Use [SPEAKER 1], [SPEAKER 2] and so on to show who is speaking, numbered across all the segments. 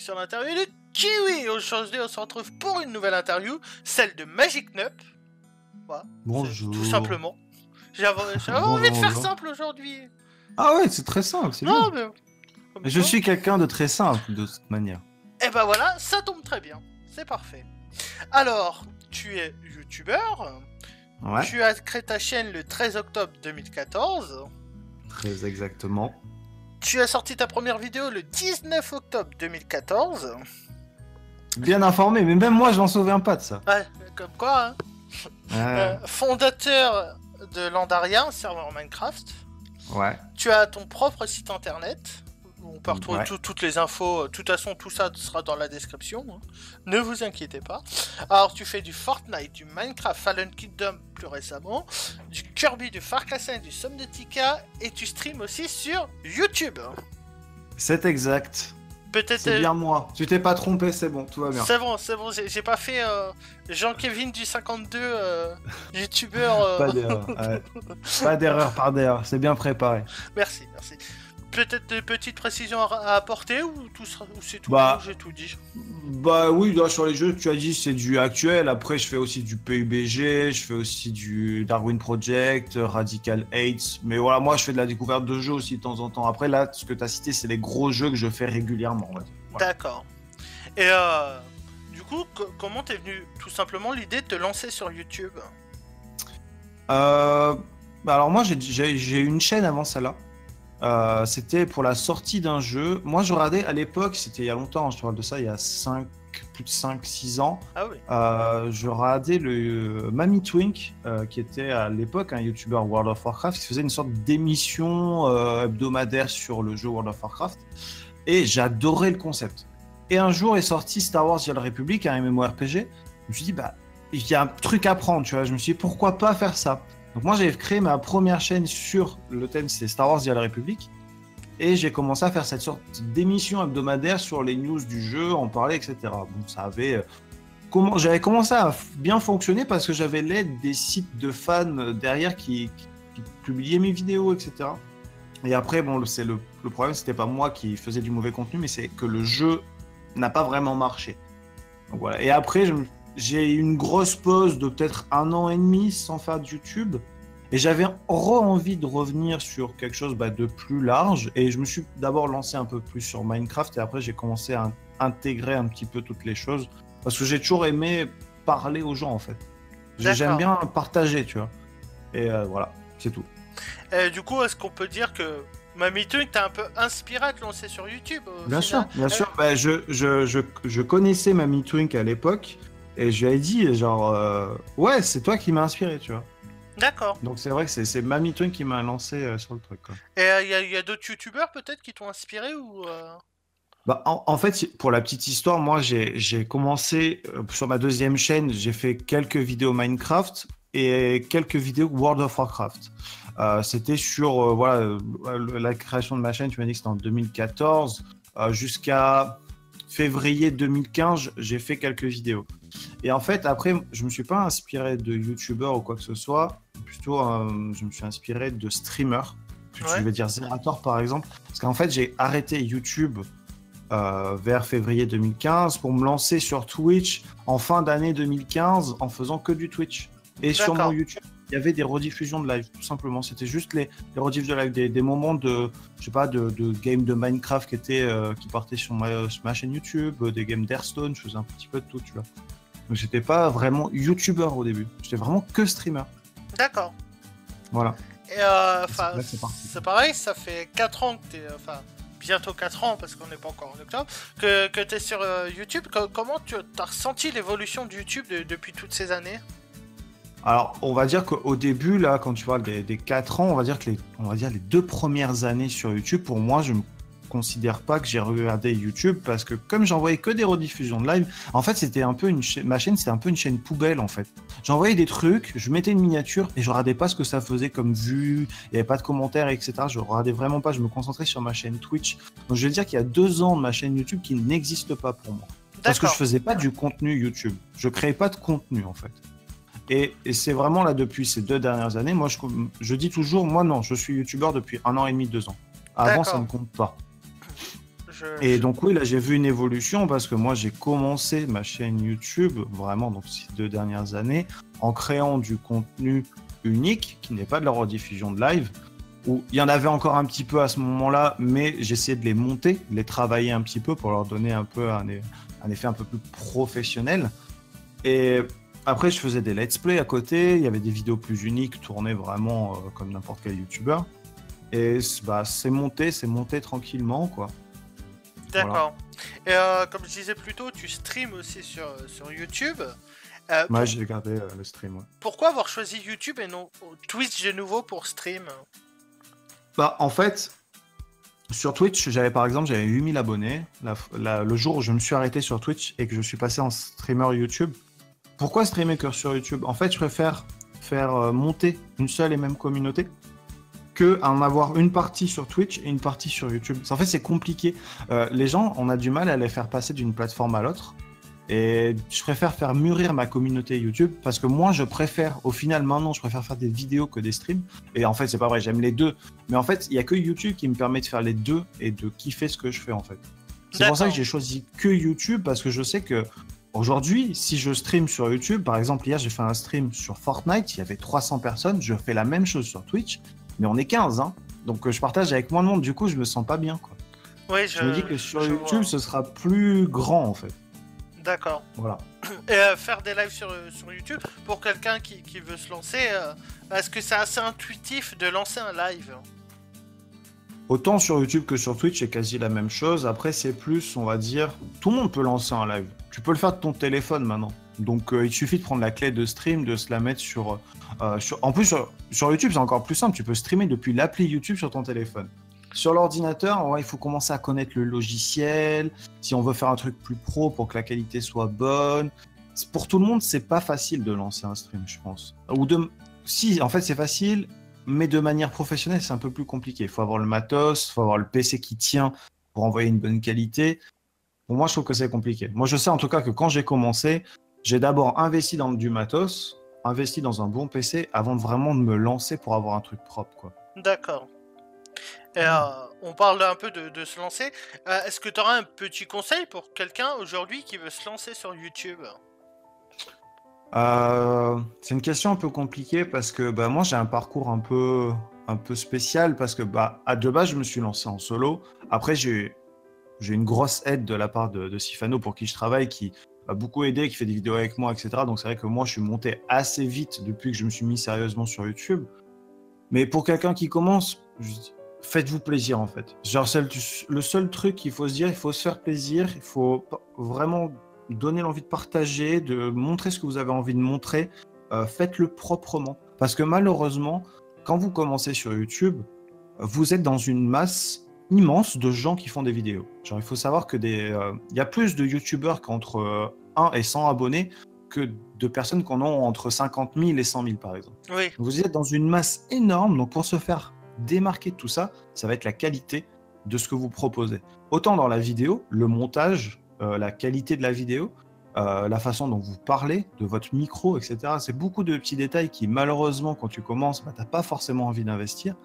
[SPEAKER 1] sur l'interview de Kiwi. Aujourd'hui, on se retrouve pour une nouvelle interview, celle de Magic Nup. Voilà,
[SPEAKER 2] Bonjour.
[SPEAKER 1] tout simplement. J'avais envie de faire simple aujourd'hui.
[SPEAKER 2] Ah ouais, c'est très simple, c'est bien.
[SPEAKER 1] Mais
[SPEAKER 2] je suis quelqu'un de très simple, de cette manière.
[SPEAKER 1] Et ben voilà, ça tombe très bien. C'est parfait. Alors, tu es youtubeur.
[SPEAKER 2] Ouais.
[SPEAKER 1] Tu as créé ta chaîne le 13 octobre 2014.
[SPEAKER 2] Très exactement.
[SPEAKER 1] Tu as sorti ta première vidéo le 19 octobre 2014.
[SPEAKER 2] Bien informé, mais même moi, je m'en souviens pas de ça.
[SPEAKER 1] Ouais, comme quoi, hein. Fondateur de Landaria, un serveur Minecraft.
[SPEAKER 2] Ouais.
[SPEAKER 1] Tu as ton propre site internet. On peut retrouver toutes les infos. De toute façon, tout ça sera dans la description. Hein. Ne vous inquiétez pas. Alors, tu fais du Fortnite, du Minecraft Fallen Kingdom plus récemment, du Kirby, du Far Cry 5, du Subnautica, et tu streams aussi sur YouTube.
[SPEAKER 2] C'est exact.
[SPEAKER 1] Peut-être.
[SPEAKER 2] C'est bien moi. Tu t'es pas trompé, c'est bon, tout va bien.
[SPEAKER 1] C'est bon. J'ai pas fait Jean-Kevin du 52, youtubeur.
[SPEAKER 2] Pas d'erreur. Pas d'erreur par d'erreur. C'est bien préparé.
[SPEAKER 1] Merci. Peut-être des petites précisions à apporter ou c'est tout j'ai tout dit.
[SPEAKER 2] Bah oui, là, sur les jeux, tu as dit c'est du actuel. Après, je fais aussi du PUBG, je fais aussi du Darwin Project, Radical 8. Mais voilà, moi, je fais de la découverte de jeux aussi de temps en temps. Après, là, ce que tu as cité, c'est les gros jeux que je fais régulièrement. Voilà.
[SPEAKER 1] D'accord. Et du coup, comment t'es venu tout simplement l'idée de te lancer sur YouTube?
[SPEAKER 2] Alors moi, j'ai une chaîne avant celle-là. C'était pour la sortie d'un jeu. Moi, je regardais à l'époque, c'était il y a longtemps, je te parle de ça, il y a plus de 5-6 ans.
[SPEAKER 1] Ah oui.
[SPEAKER 2] Je regardais le Mamie Twink, qui était à l'époque un YouTuber World of Warcraft, qui faisait une sorte d'émission hebdomadaire sur le jeu World of Warcraft. Et j'adorais le concept. Et un jour est sorti Star Wars The Old Republic, un MMORPG. Je me suis dit, il y a un truc à prendre, tu vois. Je me suis dit, pourquoi pas faire ça? Donc moi, j'avais créé ma première chaîne sur le thème, c'est Star Wars The Old Republic. Et j'ai commencé à faire cette sorte d'émission hebdomadaire sur les news du jeu, en parler, etc. Bon, ça avait... J'avais commencé à bien fonctionner parce que j'avais l'aide des sites de fans derrière qui publiaient mes vidéos, etc. Et après, bon, le problème, c'était pas moi qui faisais du mauvais contenu, mais c'est que le jeu n'a pas vraiment marché. Donc voilà. Et après, j'ai eu une grosse pause de peut-être 1 an et demi sans faire de YouTube. Et j'avais envie de revenir sur quelque chose de plus large. Et je me suis d'abord lancé un peu plus sur Minecraft. Et après, j'ai commencé à intégrer un petit peu toutes les choses. Parce que j'ai toujours aimé parler aux gens, en fait. J'aime bien partager, tu vois. Et voilà, c'est tout.
[SPEAKER 1] Du coup, est-ce qu'on peut dire que Mamie Twink t'a un peu inspiré à te lancer sur YouTube?
[SPEAKER 2] Bien sûr. Je connaissais Mamie Twink à l'époque. Et je lui ai dit, genre, ouais, c'est toi qui m'as inspiré, tu vois.
[SPEAKER 1] D'accord.
[SPEAKER 2] Donc c'est vrai que c'est Mamie Twink qui m'a lancé sur le truc, quoi.
[SPEAKER 1] Et il y a d'autres youtubeurs peut-être qui t'ont inspiré ou
[SPEAKER 2] en fait, pour la petite histoire, moi j'ai commencé sur ma deuxième chaîne, j'ai fait quelques vidéos Minecraft et quelques vidéos World of Warcraft. C'était sur la création de ma chaîne, tu m'as dit que c'était en 2014, jusqu'à février 2015, j'ai fait quelques vidéos. Et en fait, après, je me suis pas inspiré de youtubeurs ou quoi que ce soit. Plutôt, je me suis inspiré de streamers. Je vais dire Zerator, par exemple. Parce qu'en fait, j'ai arrêté YouTube vers février 2015 pour me lancer sur Twitch en fin d'année 2015 en faisant que du Twitch. Et sur mon YouTube, il y avait des rediffusions de live, tout simplement. C'était juste les rediff de live, des moments de games de Minecraft qui partaient sur ma chaîne YouTube, des games d'Hearthstone, je faisais un petit peu de tout, tu vois. Donc j'étais pas vraiment youtubeur au début, j'étais vraiment que streamer.
[SPEAKER 1] D'accord.
[SPEAKER 2] Voilà.
[SPEAKER 1] Et c'est pareil, ça fait 4 ans que t'es... bientôt 4 ans, parce qu'on n'est pas encore en octobre, que t'es sur YouTube. Comment tu as ressenti l'évolution de YouTube depuis toutes ces années?
[SPEAKER 2] Alors, on va dire qu'au début, là, quand tu parles des 4 ans, on va dire les 2 premières années sur YouTube, pour moi, je ne considère pas que j'ai regardé YouTube parce que comme j'envoyais que des rediffusions de live, en fait, c'était un peu ma chaîne, c'était un peu une chaîne poubelle, en fait. J'envoyais des trucs, je mettais une miniature et je regardais pas ce que ça faisait comme vue, il n'y avait pas de commentaires, etc. Je regardais vraiment pas, je me concentrais sur ma chaîne Twitch. Donc, je vais dire qu'il y a 2 ans de ma chaîne YouTube qui n'existe pas pour moi. Parce que je faisais pas du contenu YouTube. Je créais pas de contenu, en fait. Et c'est vraiment là, depuis ces 2 dernières années, moi, je dis toujours, moi, non, je suis youtubeur depuis 1 an et demi, 2 ans. Avant, ça ne compte pas. Et donc oui, là j'ai vu une évolution parce que moi j'ai commencé ma chaîne YouTube, vraiment donc ces 2 dernières années, en créant du contenu unique, qui n'est pas de la rediffusion de live, où il y en avait encore un petit peu à ce moment-là, mais j'essayais de les monter, de les travailler un petit peu pour leur donner un peu un effet un peu plus professionnel. Et après je faisais des let's play à côté, il y avait des vidéos plus uniques tournées vraiment comme n'importe quel youtubeur. Et bah, c'est monté tranquillement, quoi.
[SPEAKER 1] D'accord. Voilà. Et comme je disais plus tôt, tu streams aussi sur YouTube.
[SPEAKER 2] Moi, j'ai regardé le stream, ouais.
[SPEAKER 1] Pourquoi avoir choisi YouTube et non Twitch de nouveau pour stream?
[SPEAKER 2] Bah, en fait, sur Twitch, j'avais 8000 abonnés. Le jour où je me suis arrêté sur Twitch et que je suis passé en streamer YouTube. Pourquoi streamer que sur YouTube? En fait, je préfère faire monter une seule et même communauté que en avoir une partie sur Twitch et une partie sur YouTube. En fait, c'est compliqué. Les gens, on a du mal à les faire passer d'une plateforme à l'autre. Et je préfère faire mûrir ma communauté YouTube parce que moi, je préfère faire des vidéos que des streams. Et en fait, c'est pas vrai, j'aime les deux. Mais en fait, il y a que YouTube qui me permet de faire les deux et de kiffer ce que je fais, en fait. C'est pour ça que j'ai choisi que YouTube parce que je sais que aujourd'hui, si je stream sur YouTube, par exemple, hier, j'ai fait un stream sur Fortnite, il y avait 300 personnes, je fais la même chose sur Twitch, mais on est 15, hein. Donc je partage avec moins de monde, du coup, je me sens pas bien, quoi.
[SPEAKER 1] Oui,
[SPEAKER 2] je me dis que sur YouTube, ce sera plus grand, en fait.
[SPEAKER 1] D'accord.
[SPEAKER 2] Voilà.
[SPEAKER 1] Et faire des lives sur YouTube, pour quelqu'un qui veut se lancer, est-ce que c'est assez intuitif de lancer un live?
[SPEAKER 2] Autant sur YouTube que sur Twitch, c'est quasi la même chose. Après, c'est plus, on va dire, tout le monde peut lancer un live. Tu peux le faire de ton téléphone maintenant. Donc, il suffit de prendre la clé de stream, de se la mettre sur... En plus, sur YouTube, c'est encore plus simple. Tu peux streamer depuis l'appli YouTube sur ton téléphone. Sur l'ordinateur, ouais, il faut commencer à connaître le logiciel. Si on veut faire un truc plus pro pour que la qualité soit bonne. Pour tout le monde, c'est pas facile de lancer un stream, je pense. Si, en fait, c'est facile, mais de manière professionnelle, c'est un peu plus compliqué. Il faut avoir le matos, il faut avoir le PC qui tient pour envoyer une bonne qualité. Pour moi, je trouve que c'est compliqué. Moi, je sais en tout cas que quand j'ai commencé, j'ai d'abord investi dans du matos, investi dans un bon PC avant vraiment de me lancer pour avoir un truc propre, quoi.
[SPEAKER 1] D'accord. Et on parle un peu de se lancer. Est-ce que tu auras un petit conseil pour quelqu'un aujourd'hui qui veut se lancer sur YouTube?
[SPEAKER 2] C'est une question un peu compliquée parce que moi j'ai un parcours un peu spécial parce que de base je me suis lancé en solo. Après j'ai une grosse aide de la part de Sifano pour qui je travaille, qui m'a beaucoup aidé, qui fait des vidéos avec moi, etc. Donc c'est vrai que moi je suis monté assez vite depuis que je me suis mis sérieusement sur YouTube. Mais pour quelqu'un qui commence, faites-vous plaisir en fait. Genre le seul truc qu'il faut se dire, il faut se faire plaisir, il faut vraiment donner l'envie de partager, de montrer ce que vous avez envie de montrer. Faites-le proprement. Parce que malheureusement, quand vous commencez sur YouTube, vous êtes dans une masse immense de gens qui font des vidéos. Genre, il faut savoir que y a plus de YouTubeurs qu'entre 1 et 100 abonnés que de personnes qu'on a entre 50 000 et 100 000 par exemple.
[SPEAKER 1] Oui.
[SPEAKER 2] Vous êtes dans une masse énorme, donc pour se faire démarquer de tout ça, ça va être la qualité de ce que vous proposez. Autant dans la vidéo, le montage, la qualité de la vidéo, la façon dont vous parlez, de votre micro, etc. C'est beaucoup de petits détails qui, malheureusement, quand tu commences, t'as pas forcément envie d'investir.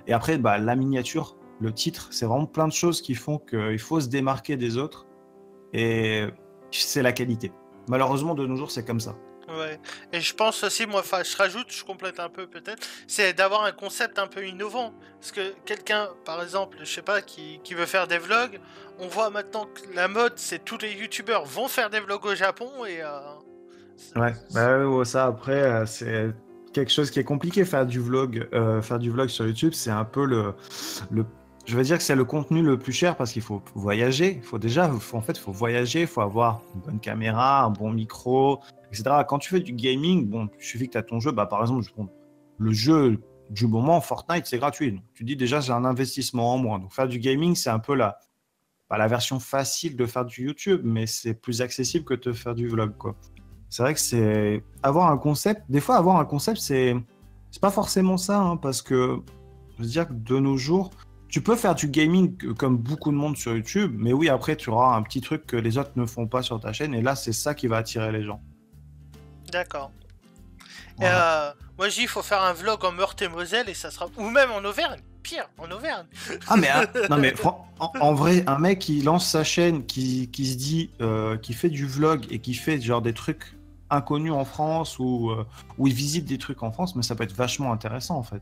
[SPEAKER 2] Et après, la miniature, le titre, c'est vraiment plein de choses qui font qu'il faut se démarquer des autres. Et c'est la qualité. Malheureusement, de nos jours, c'est comme ça.
[SPEAKER 1] Ouais. Et je pense aussi, moi, je rajoute, je complète un peu peut-être, c'est d'avoir un concept un peu innovant. Parce que quelqu'un, par exemple, je sais pas, qui veut faire des vlogs, on voit maintenant que la mode, c'est tous les youtubeurs vont faire des vlogs au Japon et...
[SPEAKER 2] Ouais, ça après, c'est quelque chose qui est compliqué, faire du vlog sur YouTube, c'est un peu je veux dire que c'est le contenu le plus cher parce qu'il faut voyager, il faut voyager, il faut avoir une bonne caméra, un bon micro, etc. Quand tu fais du gaming, il suffit que tu as ton jeu, par exemple, le jeu du moment, Fortnite, c'est gratuit. Donc, tu dis déjà, j'ai un investissement en moins. Donc faire du gaming, c'est un peu la version facile de faire du YouTube, mais c'est plus accessible que de faire du vlog, quoi. C'est vrai que c'est avoir un concept. Des fois, avoir un concept, c'est pas forcément ça, hein, parce que je veux dire que de nos jours, tu peux faire du gaming comme beaucoup de monde sur YouTube, mais oui, après, tu auras un petit truc que les autres ne font pas sur ta chaîne, et là, c'est ça qui va attirer les gens.
[SPEAKER 1] D'accord.
[SPEAKER 2] Voilà.
[SPEAKER 1] Moi, je dis, il faut faire un vlog en Meurthe-et-Moselle, et ça sera... ou même en Auvergne. pire, en Auvergne.
[SPEAKER 2] Ah mais non mais en vrai, un mec qui lance sa chaîne, qui se dit, qui fait du vlog et qui fait genre des trucs inconnus en France ou où il visite des trucs en France, mais ça peut être vachement intéressant en fait.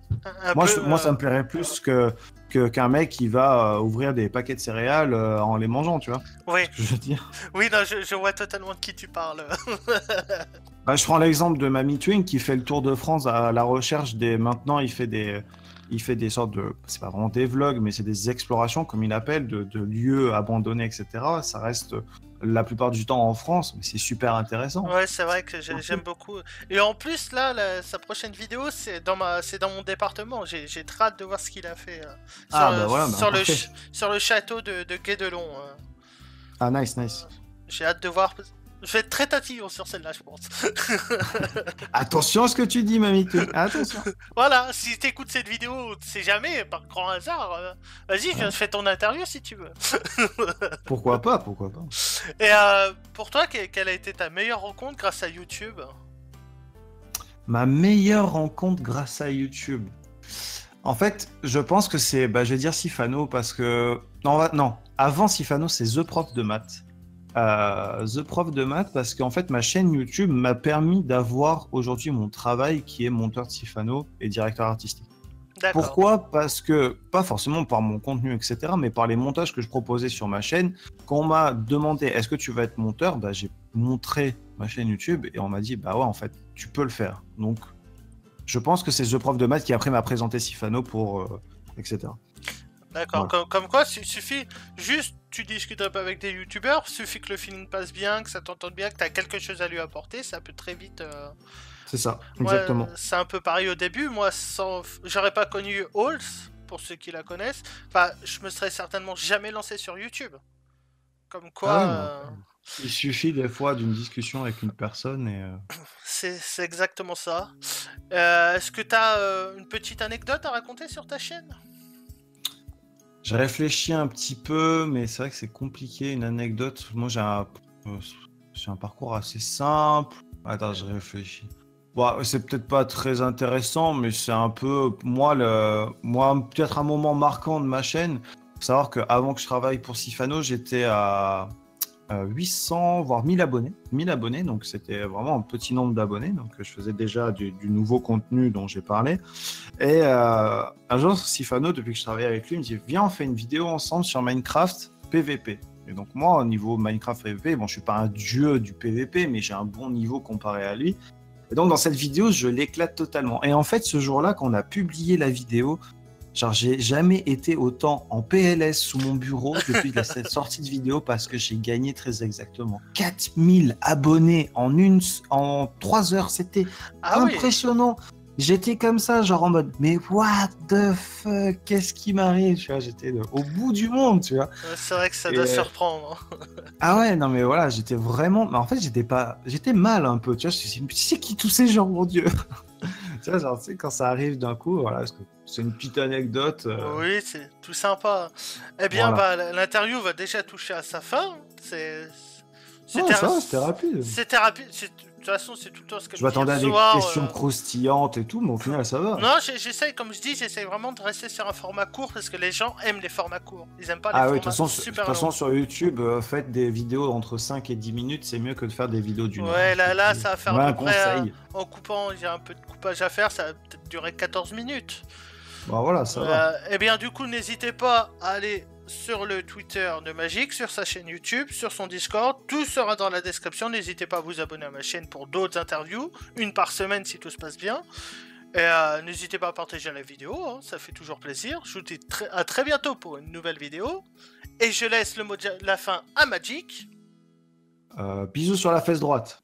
[SPEAKER 2] Moi, ça me plairait plus qu'un mec qui va ouvrir des paquets de céréales en les mangeant, tu vois.
[SPEAKER 1] Oui.
[SPEAKER 2] Ce que je veux dire.
[SPEAKER 1] Oui, non, je vois totalement de qui tu parles.
[SPEAKER 2] Bah, je prends l'exemple de Mamie Twink qui fait le tour de France à la recherche des. Maintenant, il fait des sortes de. C'est pas vraiment des vlogs, mais c'est des explorations, comme il appelle, de lieux abandonnés, etc. Ça reste la plupart du temps en France, mais c'est super intéressant.
[SPEAKER 1] Ouais, c'est vrai que j'aime beaucoup. Et en plus, là, sa prochaine vidéo, c'est dans mon département. J'ai très hâte de voir ce qu'il a fait sur le château de Guédelon.
[SPEAKER 2] Ah, nice.
[SPEAKER 1] J'ai hâte de voir. Je vais être très tatillon sur celle-là, je pense.
[SPEAKER 2] Attention à ce que tu dis, Mamie Twink. Attention.
[SPEAKER 1] Voilà, si t'écoutes cette vidéo, tu sais jamais, par grand hasard, vas-y, viens, fais ton interview si tu veux.
[SPEAKER 2] Pourquoi pas.
[SPEAKER 1] Et pour toi, quelle a été ta meilleure rencontre grâce à YouTube?
[SPEAKER 2] Ma meilleure rencontre grâce à YouTube. En fait, je pense que c'est, je vais dire Sifano parce que non, avant Sifano, c'est The Prof de maths. The Prof de maths parce qu'en fait ma chaîne YouTube m'a permis d'avoir aujourd'hui mon travail qui est monteur de Sifano et directeur artistique. Pourquoi? Parce que, pas forcément par mon contenu etc, mais par les montages que je proposais sur ma chaîne. Quand on m'a demandé est-ce que tu vas être monteur, j'ai montré ma chaîne YouTube et on m'a dit ouais en fait tu peux le faire. Donc je pense que c'est The Prof de maths qui après m'a présenté Sifano pour etc.
[SPEAKER 1] D'accord, voilà. Comme quoi, il suffit juste, tu discutes un peu avec des youtubeurs, suffit que le feeling passe bien, que ça t'entende bien, que tu as quelque chose à lui apporter, ça peut très vite...
[SPEAKER 2] C'est ça, exactement.
[SPEAKER 1] C'est un peu pareil au début, moi, j'aurais pas connu Halls, pour ceux qui la connaissent, enfin, je me serais certainement jamais lancé sur YouTube. Comme quoi...
[SPEAKER 2] Il suffit des fois d'une discussion avec une personne et...
[SPEAKER 1] C'est exactement ça. Est-ce que tu as une petite anecdote à raconter sur ta chaîne ?
[SPEAKER 2] J'ai réfléchi un petit peu, mais c'est vrai que c'est compliqué, une anecdote. Moi, j'ai un parcours assez simple. Attends, je réfléchis. Bon, c'est peut-être pas très intéressant, mais c'est un peu... Moi, peut-être un moment marquant de ma chaîne. Faut savoir qu'avant que je travaille pour Sifano, j'étais à 800, voire 1000 abonnés. 1000 abonnés, donc c'était vraiment un petit nombre d'abonnés. Donc je faisais déjà du nouveau contenu dont j'ai parlé. Et un jour, Sifano, depuis que je travaillais avec lui, il me dit viens, on fait une vidéo ensemble sur Minecraft PVP. Et donc moi, au niveau Minecraft PVP, bon, je suis pas un dieu du PVP, mais j'ai un bon niveau comparé à lui. Et donc dans cette vidéo, je l'éclate totalement. Et en fait, ce jour-là, quand on a publié la vidéo, genre, j'ai jamais été autant en PLS sous mon bureau depuis cette sortie de vidéo parce que j'ai gagné très exactement 4000 abonnés en 3 heures. C'était impressionnant. Oui. J'étais comme ça, genre en mode, mais what the fuck, qu'est-ce qui m'arrive? Tu vois, j'étais au bout du monde, tu vois.
[SPEAKER 1] C'est vrai que ça doit surprendre.
[SPEAKER 2] Ah ouais, non mais voilà, j'étais vraiment... Mais en fait, j'étais mal un peu, tu vois. Je me suis dit, mais c'est qui tous ces gens, mon Dieu? Tu vois, genre, tu sais, quand ça arrive d'un coup, voilà, c'est une petite anecdote.
[SPEAKER 1] Oui, c'est tout sympa. Eh bien, voilà. L'interview va déjà toucher à sa fin.
[SPEAKER 2] C'était rapide.
[SPEAKER 1] C'était rapide. De toute façon, c'est tout le temps ce que
[SPEAKER 2] je m'attendais à des questions croustillantes et tout, mais au final, ça va.
[SPEAKER 1] Non, j'essaye, comme je dis, j'essaye vraiment de rester sur un format court parce que les gens aiment les formats courts. Ils aiment pas les formats super longs.
[SPEAKER 2] De toute façon, sur YouTube, faites des vidéos entre 5 et 10 minutes, c'est mieux que de faire des vidéos d'une heure.
[SPEAKER 1] Ouais, là, ça va faire à peu près, en coupant, il y a un peu de coupage à faire, ça va peut-être durer 14 minutes.
[SPEAKER 2] Bah voilà, ça va.
[SPEAKER 1] Eh bien, du coup, n'hésitez pas à aller sur le Twitter de Magic, sur sa chaîne YouTube, sur son Discord, tout sera dans la description. N'hésitez pas à vous abonner à ma chaîne pour d'autres interviews, une par semaine si tout se passe bien. Et n'hésitez pas à partager la vidéo, hein, ça fait toujours plaisir. Je vous dis à très bientôt pour une nouvelle vidéo. Et je laisse le mot de la fin à Magic.
[SPEAKER 2] Bisous sur la fesse droite.